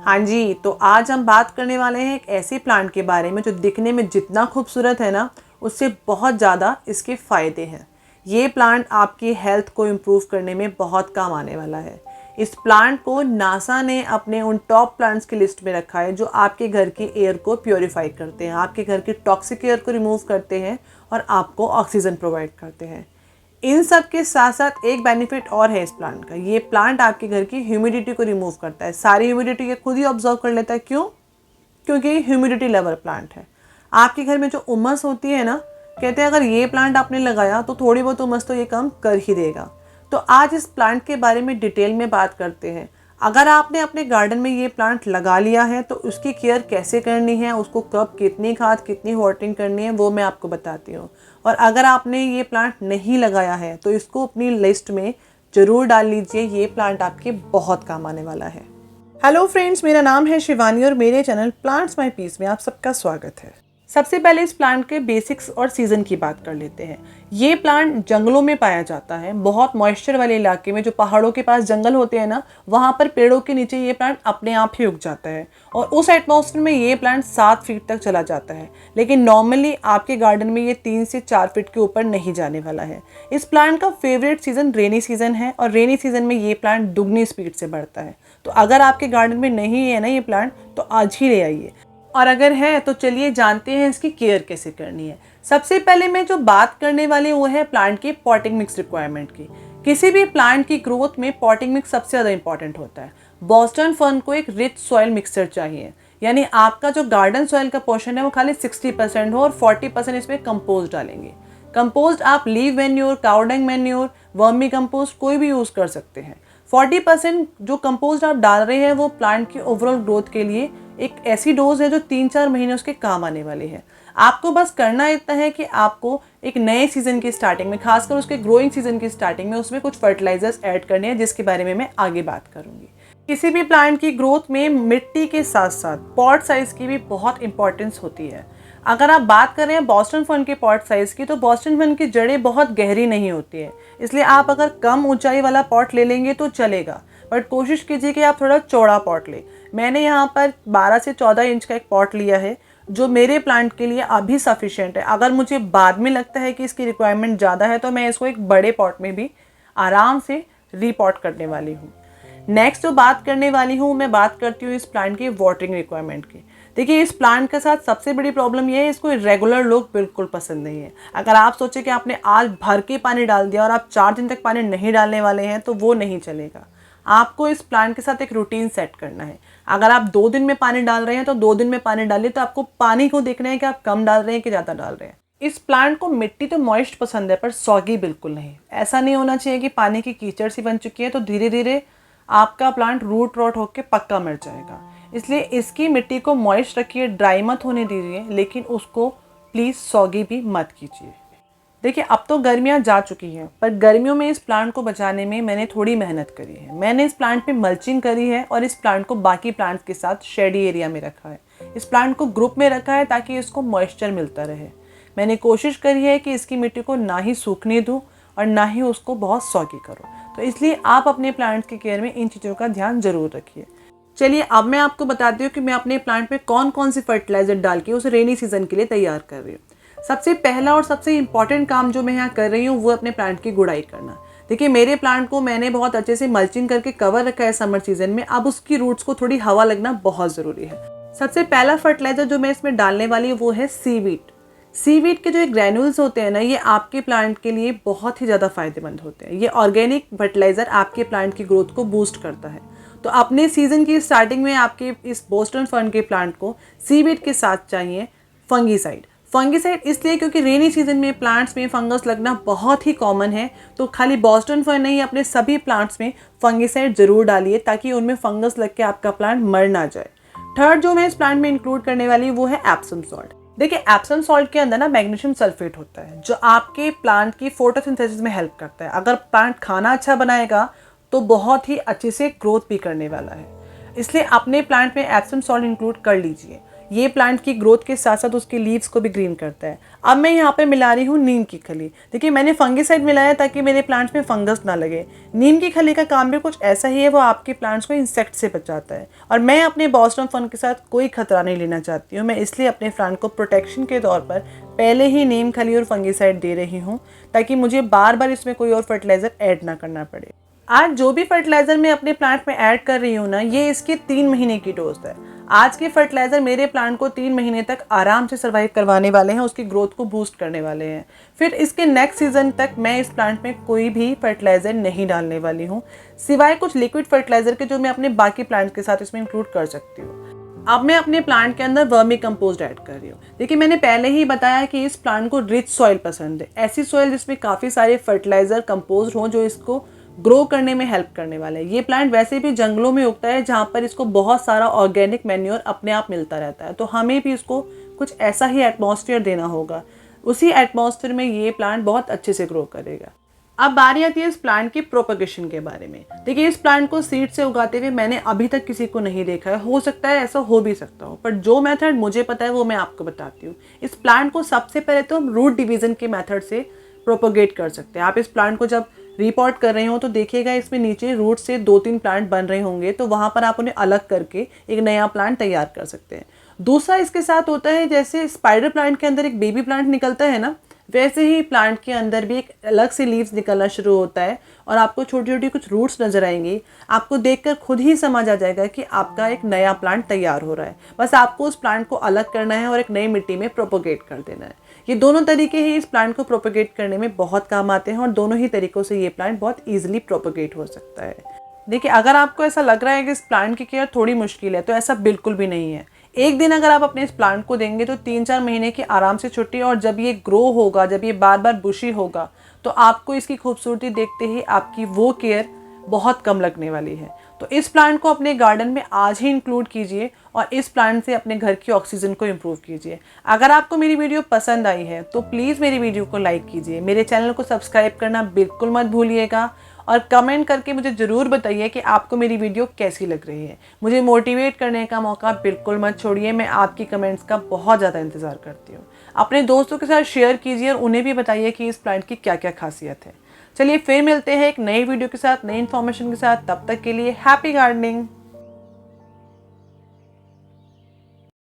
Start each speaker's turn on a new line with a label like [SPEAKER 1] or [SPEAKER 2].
[SPEAKER 1] हाँ जी, तो आज हम बात करने वाले हैं एक ऐसे प्लांट के बारे में जो दिखने में जितना खूबसूरत है ना, उससे बहुत ज़्यादा इसके फ़ायदे हैं। ये प्लांट आपकी हेल्थ को इम्प्रूव करने में बहुत काम आने वाला है। इस प्लांट को नासा ने अपने उन टॉप प्लांट्स की लिस्ट में रखा है जो आपके घर की एयर को प्योरीफाई करते हैं, आपके घर की टॉक्सिक एयर को रिमूव करते हैं और आपको ऑक्सीजन प्रोवाइड करते हैं। इन सब के साथ साथ एक बेनिफिट और है इस प्लांट का। ये प्लांट आपके घर की ह्यूमिडिटी को रिमूव करता है, सारी ह्यूमिडिटी ये खुद ही ऑब्जर्व कर लेता है। क्यों? क्योंकि ये ह्यूमिडिटी लेवल प्लांट है। आपके घर में जो उमस होती है ना, कहते हैं अगर ये प्लांट आपने लगाया तो थोड़ी बहुत उमस तो ये कम कर ही देगा। तो आज इस प्लांट के बारे में डिटेल में बात करते हैं। अगर आपने अपने गार्डन में ये प्लांट लगा लिया है तो उसकी केयर कैसे करनी है, उसको कब कितनी खाद कितनी वाटरिंग करनी है, वो मैं आपको बताती हूँ। और अगर आपने ये प्लांट नहीं लगाया है तो इसको अपनी लिस्ट में ज़रूर डाल लीजिए। ये प्लांट आपके बहुत काम आने वाला है। हेलो फ्रेंड्स, मेरा नाम है शिवानी और मेरे चैनल प्लांट्स माय पीस में आप सबका स्वागत है। सबसे पहले इस प्लांट के बेसिक्स और सीज़न की बात कर लेते हैं। ये प्लांट जंगलों में पाया जाता है, बहुत मॉइस्चर वाले इलाके में, जो पहाड़ों के पास जंगल होते हैं ना, वहाँ पर पेड़ों के नीचे ये प्लांट अपने आप ही उग जाता है और उस एटमॉस्फेयर में ये प्लांट 7 फीट तक चला जाता है। लेकिन नॉर्मली आपके गार्डन में ये 3 से 4 फीट के ऊपर नहीं जाने वाला है। इस प्लांट का फेवरेट सीज़न रेनी सीज़न है और रेनी सीज़न में ये प्लांट दुगनी स्पीड से बढ़ता है। तो अगर आपके गार्डन में नहीं है ना ये प्लांट, तो आज ही ले आइए। और अगर है तो चलिए जानते हैं इसकी केयर कैसे करनी है। सबसे पहले मैं जो बात करने वाली हूँ वो है प्लांट की पॉटिंग मिक्स रिक्वायरमेंट की। किसी भी प्लांट की ग्रोथ में पॉटिंग मिक्स सबसे ज़्यादा इंपॉर्टेंट होता है। बॉस्टन फर्न को एक रिच सॉइल मिक्सचर चाहिए, यानी आपका जो गार्डन सॉइल का पोर्शन है वो खाली 60% हो और 40% इसमें कंपोस्ट डालेंगे। कंपोस्ट आप leave manure, cow dung manure, vermi compost कोई भी यूज़ कर सकते हैं। 40% जो कंपोस्ट आप डाल रहे हैं वो प्लांट की ओवरऑल ग्रोथ के लिए एक ऐसी डोज है जो 3-4 महीने उसके काम आने वाले हैं। आपको बस करना इतना है कि आपको एक नए सीज़न की स्टार्टिंग में, खासकर उसके ग्रोइंग सीज़न की स्टार्टिंग में, उसमें कुछ फर्टिलाइजर्स ऐड करने हैं, जिसके बारे में मैं आगे बात करूँगी। किसी भी प्लांट की ग्रोथ में मिट्टी के साथ साथ पॉट साइज़ की भी बहुत इंपॉर्टेंस होती है। अगर आप बात कर रहे हैं बॉस्टन फर्न के पॉट साइज़ की, तो बॉस्टन फर्न की जड़ें बहुत गहरी नहीं होती है, इसलिए आप अगर कम ऊंचाई वाला पॉट ले लेंगे तो चलेगा, बट कोशिश कीजिए कि आप थोड़ा चौड़ा पॉट लें। मैंने यहाँ पर 12 से 14 इंच का एक पॉट लिया है जो मेरे प्लांट के लिए अभी सफिशिएंट है। अगर मुझे बाद में लगता है कि इसकी रिक्वायरमेंट ज़्यादा है तो मैं इसको एक बड़े पॉट में भी आराम से रीपॉट करने वाली हूँ। नेक्स्ट जो बात करने वाली हूँ, मैं बात करती हूँ इस प्लांट की वाटरिंग रिक्वायरमेंट की। देखिए, इस प्लांट के साथ सबसे बड़ी प्रॉब्लम ये है, इसको रेगुलर लोग बिल्कुल पसंद नहीं है। अगर आप सोचें कि आपने आज भर के पानी डाल दिया और आप 4 दिन तक पानी नहीं डालने वाले हैं तो वो नहीं चलेगा। आपको इस प्लांट के साथ एक रूटीन सेट करना है। अगर आप 2 दिन में पानी डाल रहे हैं तो 2 दिन में पानी डालिए, तो आपको पानी को देखना है कि आप कम डाल रहे हैं कि ज़्यादा डाल रहे हैं। इस प्लांट को मिट्टी तो मॉइस्ट पसंद है पर सॉगी बिल्कुल नहीं। ऐसा नहीं होना चाहिए कि पानी की कीचड़ सी बन चुकी है तो धीरे धीरे आपका प्लांट रूट रॉट होकर पक्का मर जाएगा। इसलिए इसकी मिट्टी को मॉइस्ट रखिए, ड्राई मत होने दीजिए, लेकिन उसको प्लीज़ सॉगी भी मत कीजिए। देखिए, अब तो गर्मियाँ जा चुकी हैं, पर गर्मियों में इस प्लांट को बचाने में मैंने थोड़ी मेहनत करी है। मैंने इस प्लांट पे मल्चिंग करी है और इस प्लांट को बाकी प्लांट्स के साथ शेडी एरिया में रखा है। इस प्लांट को ग्रुप में रखा है ताकि इसको मॉइस्चर मिलता रहे। मैंने कोशिश करी है कि इसकी मिट्टी को ना ही सूखने दूँ और ना ही उसको बहुत सॉगी करो। तो इसलिए आप अपने प्लांट्स की केयर में इन चीज़ों का ध्यान ज़रूर रखिए। चलिए, अब मैं आपको बताती हूँ कि मैं अपने प्लांट पे कौन कौन सी फर्टिलाइजर डाल के उसे रेनी सीजन के लिए तैयार कर रही हूँ। सबसे पहला और सबसे इम्पॉर्टेंट काम जो मैं यहाँ कर रही हूँ वो अपने प्लांट की गुड़ाई करना। देखिए, मेरे प्लांट को मैंने बहुत अच्छे से मल्चिंग करके कवर रखा है समर सीजन में। अब उसकी रूट्स को थोड़ी हवा लगना बहुत ज़रूरी है। सबसे पहला फर्टिलाइजर जो मैं इसमें डालने वाली हूँ वो है सीवीड। सीवीड के जो ग्रैन्यूल्स होते हैं ना, ये आपके प्लांट के लिए बहुत ही ज़्यादा फायदेमंद होते हैं। ये ऑर्गेनिक फर्टिलाइजर आपके प्लांट की ग्रोथ को बूस्ट करता है। तो अपने सीजन की स्टार्टिंग में आपके इस बॉस्टन फर्न के प्लांट को सीवीड के साथ चाहिए फंगीसाइड। फंगीसाइड इसलिए क्योंकि रेनी सीजन में प्लांट्स में फंगस लगना बहुत ही कॉमन है। तो खाली बॉस्टन फर्न नहीं, अपने सभी प्लांट्स में फंगीसाइड जरूर डालिए ताकि उनमें फंगस लग के आपका प्लांट मर ना जाए। थर्ड जो मैं इस प्लांट में इंक्लूड करने वाली हूँ वो है एप्सम सॉल्ट। देखिए, एप्सम सॉल्ट के अंदर ना मैग्नीशियम सल्फेट होता है जो आपके प्लांट की फोटोसिंथेसिस में हेल्प करता है। अगर प्लांट खाना अच्छा बनाएगा तो बहुत ही अच्छे से ग्रोथ भी करने वाला है। इसलिए अपने प्लांट में एप्सम सॉल्ट इंक्लूड कर लीजिए। ये प्लांट की ग्रोथ के साथ साथ उसके लीव्स को भी ग्रीन करता है। अब मैं यहाँ पे मिला रही हूँ नीम की खली। देखिए मैंने फंगिसाइड मिलाया ताकि मेरे प्लांट्स में फंगस ना लगे। नीम की खली का काम भी कुछ ऐसा ही है, वो आपके प्लांट्स को इंसेक्ट से बचाता है। और मैं अपने बॉस्टन फन के साथ कोई खतरा नहीं लेना चाहती हूँ, मैं इसलिए अपने प्लांट को प्रोटेक्शन के तौर पर पहले ही नीम खली और फंगिसाइड दे रही हूँ, ताकि मुझे बार बार इसमें कोई और फर्टिलाइज़र ऐड ना करना पड़े। आज जो भी फर्टिलाइज़र मैं अपने प्लांट में ऐड कर रही हूँ ना, ये इसके 3 महीने की डोज है। आज के फर्टिलाइज़र मेरे प्लांट को 3 महीने तक आराम से सर्वाइव करवाने वाले हैं, उसकी ग्रोथ को बूस्ट करने वाले हैं। फिर इसके नेक्स्ट सीज़न तक मैं इस प्लांट में कोई भी फर्टिलाइज़र नहीं डालने वाली हूँ, सिवाय कुछ लिक्विड फर्टिलाइज़र के जो मैं अपने बाकी प्लांट के साथ इसमें इंक्लूड कर सकती हूँ। अब मैं अपने प्लांट के अंदर वर्मी कंपोस्ट ऐड कर रही हूँ। देखिए मैंने पहले ही बताया कि इस प्लांट को रिच सॉइल पसंद है, ऐसी सॉइल जिसमें काफ़ी सारे फर्टिलाइज़र कंपोस्ट हों जो इसको ग्रो करने में हेल्प करने वाले हैं। ये प्लांट वैसे भी जंगलों में उगता है जहाँ पर इसको बहुत सारा ऑर्गेनिक मैन्योर अपने आप मिलता रहता है, तो हमें भी इसको कुछ ऐसा ही एटमॉस्फेयर देना होगा। उसी एटमॉस्फेयर में ये प्लांट बहुत अच्छे से ग्रो करेगा। अब बारी आती है इस प्लांट की प्रोपगेशन के बारे में। देखिए इस प्लांट को सीड से उगाते हुए मैंने अभी तक किसी को नहीं देखा है, हो सकता है ऐसा हो भी सकता हो, पर जो मेथड मुझे पता है वो मैं आपको बताती हूँ। इस प्लांट को सबसे पहले तो हम रूट डिवीज़न के मेथड से प्रोपोगेट कर सकते हैं। आप इस प्लांट को जब रिपोर्ट कर रहे हो तो देखिएगा इसमें नीचे रूट से 2-3 प्लांट बन रहे होंगे, तो वहाँ पर आप उन्हें अलग करके एक नया प्लांट तैयार कर सकते हैं। दूसरा इसके साथ होता है, जैसे स्पाइडर प्लांट के अंदर एक बेबी प्लांट निकलता है ना, वैसे ही प्लांट के अंदर भी एक अलग से लीव्स निकलना शुरू होता है और आपको छोटी छोटी कुछ रूट्स नजर आएंगी। आपको देखकर खुद ही समझ आ जाएगा कि आपका एक नया प्लांट तैयार हो रहा है। बस आपको उस प्लांट को अलग करना है और एक नई मिट्टी में प्रोपोगेट कर देना है। ये दोनों तरीके ही इस प्लांट को प्रोपोगेट करने में बहुत काम आते हैं और दोनों ही तरीकों से ये प्लांट बहुत ईजिली प्रोपोगेट हो सकता है। देखिए अगर आपको ऐसा लग रहा है कि इस प्लांट की केयर थोड़ी मुश्किल है, तो ऐसा बिल्कुल भी नहीं है। एक दिन अगर आप अपने इस प्लांट को देंगे तो 3-4 महीने की आराम से छुट्टी, और जब ये ग्रो होगा, जब ये बार बार बुशी होगा, तो आपको इसकी खूबसूरती देखते ही आपकी वो केयर बहुत कम लगने वाली है। तो इस प्लांट को अपने गार्डन में आज ही इंक्लूड कीजिए और इस प्लांट से अपने घर की ऑक्सीजन को इम्प्रूव कीजिए। अगर आपको मेरी वीडियो पसंद आई है तो प्लीज़ मेरी वीडियो को लाइक कीजिए, मेरे चैनल को सब्सक्राइब करना बिल्कुल मत भूलिएगा, और कमेंट करके मुझे ज़रूर बताइए कि आपको मेरी वीडियो कैसी लग रही है। मुझे मोटिवेट करने का मौका बिल्कुल मत छोड़िए, मैं आपकी कमेंट्स का बहुत ज़्यादा इंतज़ार करती हूँ। अपने दोस्तों के साथ शेयर कीजिए और उन्हें भी बताइए कि इस प्लांट की क्या क्या खासियत है। चलिए फिर मिलते हैं एक नई वीडियो के साथ, नई इन्फॉर्मेशन के साथ। तब तक के लिए हैप्पी गार्डनिंग।